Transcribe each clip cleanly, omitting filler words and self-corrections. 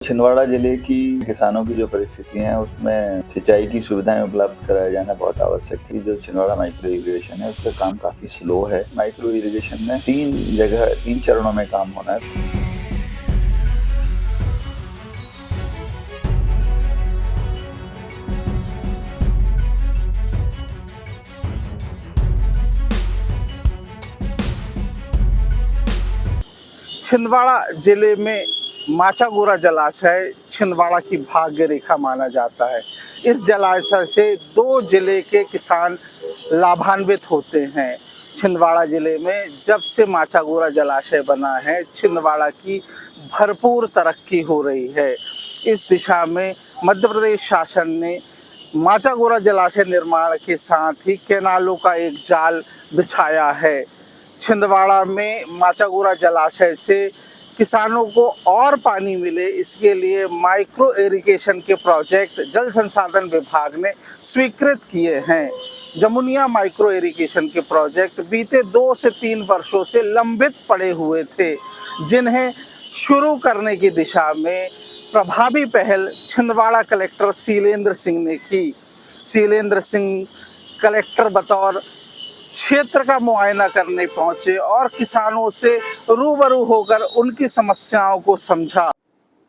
छिंदवाड़ा जिले की किसानों की जो परिस्थितियां हैं उसमें सिंचाई की सुविधाएं उपलब्ध कराया जाना बहुत आवश्यक है। जो छिंदवाड़ा माइक्रो इरिगेशन है उसका काम काफी स्लो है। माइक्रो इरिगेशन में 3 चरणों में काम होना है। छिंदवाड़ा जिले में माचागोरा जलाशय छिंदवाड़ा की भाग्य रेखा माना जाता है। इस जलाशय से 2 जिले के किसान लाभान्वित होते हैं। छिंदवाड़ा जिले में जब से माचागोरा जलाशय बना है, छिंदवाड़ा की भरपूर तरक्की हो रही है। इस दिशा में मध्य प्रदेश शासन ने माचागोरा जलाशय निर्माण के साथ ही कैनालों का एक जाल बिछाया है। छिंदवाड़ा में माचागोरा जलाशय से किसानों को और पानी मिले, इसके लिए माइक्रो इरिगेशन के प्रोजेक्ट जल संसाधन विभाग ने स्वीकृत किए हैं। जमुनिया माइक्रो इरिगेशन के प्रोजेक्ट बीते 2 से 3 वर्षों से लंबित पड़े हुए थे, जिन्हें शुरू करने की दिशा में प्रभावी पहल छिंदवाड़ा कलेक्टर शीलेंद्र सिंह ने की। शीलेंद्र सिंह कलेक्टर बतौर क्षेत्र का मुआयना करने पहुंचे और किसानों से रूबरू होकर उनकी समस्याओं को समझा।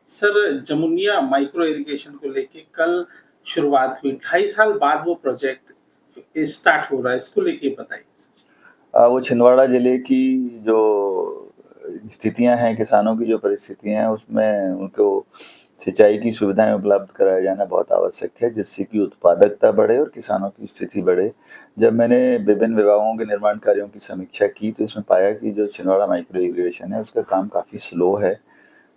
सर, जमुनिया माइक्रो इरिगेशन को लेके कल शुरुआत हुई, 2.5 साल बाद वो प्रोजेक्ट स्टार्ट हो रहा है, इसको लेके बताइए। वो छिंदवाड़ा जिले की जो स्थितियां हैं, किसानों की जो परिस्थितियां हैं उसमें उनको सिंचाई की सुविधाएं उपलब्ध कराया जाना बहुत आवश्यक है, जिससे कि उत्पादकता बढ़े और किसानों की स्थिति बढ़े। जब मैंने विभिन्न विभागों के निर्माण कार्यों की समीक्षा की तो इसमें पाया कि जो छिंदवाड़ा माइक्रो इरिगेशन है उसका काम काफ़ी स्लो है।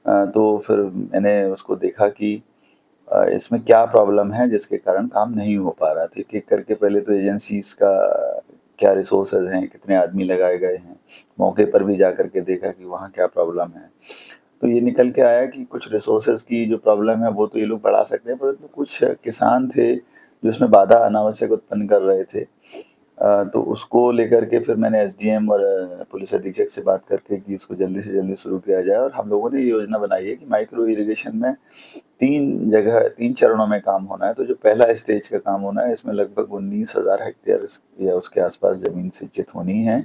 तो फिर मैंने उसको देखा कि इसमें क्या प्रॉब्लम है जिसके कारण काम नहीं हो पा रहा था। एक एक करके पहले तो एजेंसीज का क्या रिसोर्सेज हैं, कितने आदमी लगाए गए हैं, मौके पर भी जा कर के देखा कि वहाँ क्या प्रॉब्लम है। तो ये निकल के आया कि कुछ रिसोर्सेज की जो प्रॉब्लम है वो तो ये लोग बढ़ा सकते हैं, परंतु कुछ किसान थे जो इसमें बाधा अनावश्यक उत्पन्न कर रहे थे। तो उसको लेकर के फिर मैंने एसडीएम और पुलिस अधीक्षक से बात करके कि इसको जल्दी से जल्दी शुरू किया जाए। और हम लोगों ने ये योजना बनाई है कि माइक्रो इरिगेशन में 3 चरणों में काम होना है। तो जो पहला स्टेज का काम होना है, इसमें लगभग 19,000 हेक्टेयर या उसके आसपास ज़मीन सिंचित होनी है।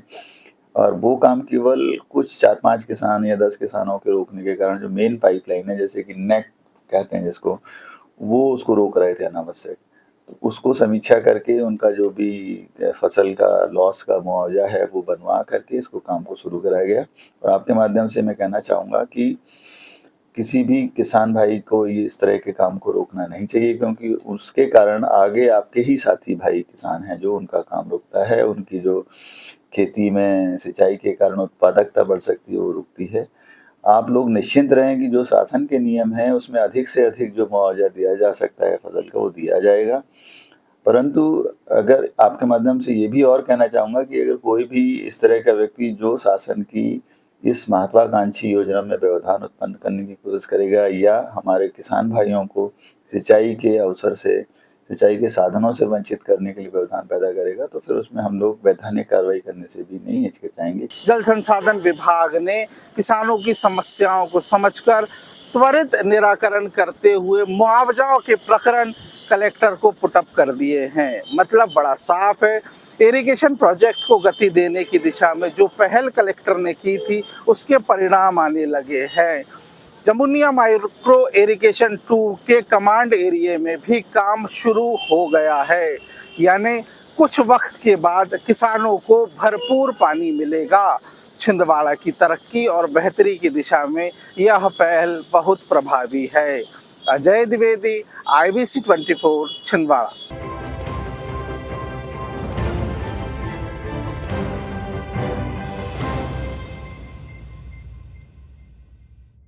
और वो काम केवल कुछ 4-5 किसान या 10 किसानों के रोकने के कारण जो मेन पाइपलाइन है, जैसे कि नेक कहते हैं जिसको, वो उसको रोक रहे थे अनावश्यक। तो उसको समीक्षा करके उनका जो भी फसल का लॉस का मुआवजा है वो बनवा करके इसको काम को शुरू कराया गया। और आपके माध्यम से मैं कहना चाहूँगा कि किसी भी किसान भाई को ये इस तरह के काम को रोकना नहीं चाहिए, क्योंकि उसके कारण आगे आपके ही साथी भाई किसान हैं जो उनका काम रुकता है, उनकी जो खेती में सिंचाई के कारण उत्पादकता बढ़ सकती है वो रुकती है। आप लोग निश्चिंत रहें कि जो शासन के नियम हैं उसमें अधिक से अधिक जो मुआवजा दिया जा सकता है फसल का वो दिया जाएगा। परंतु अगर आपके माध्यम से ये भी और कहना चाहूँगा कि अगर कोई भी इस तरह का व्यक्ति जो शासन की इस महत्वाकांक्षी योजना में व्यवधान उत्पन्न करने की कोशिश करेगा या हमारे किसान भाइयों को सिंचाई के अवसर से, सिंचाई के साधनों से वंचित करने के लिए व्यवधान पैदा करेगा, तो फिर उसमें हम लोग वैधानिक कार्रवाई करने से भी नहीं हिचकिचाएंगे। जल संसाधन विभाग ने किसानों की समस्याओं को समझकर त्वरित निराकरण करते हुए मुआवजाओं के प्रकरण कलेक्टर को पुटअप कर दिए हैं। मतलब बड़ा साफ है, इरिगेशन प्रोजेक्ट को गति देने की दिशा में जो पहल कलेक्टर ने की थी उसके परिणाम आने लगे हैं। जमुनिया माइक्रो इरिगेशन 2 के कमांड एरिया में भी काम शुरू हो गया है, यानी कुछ वक्त के बाद किसानों को भरपूर पानी मिलेगा। छिंदवाड़ा की तरक्की और बेहतरी की दिशा में यह पहल बहुत प्रभावी है। अजय द्विवेदी, IBC 24, छिंदवाड़ा।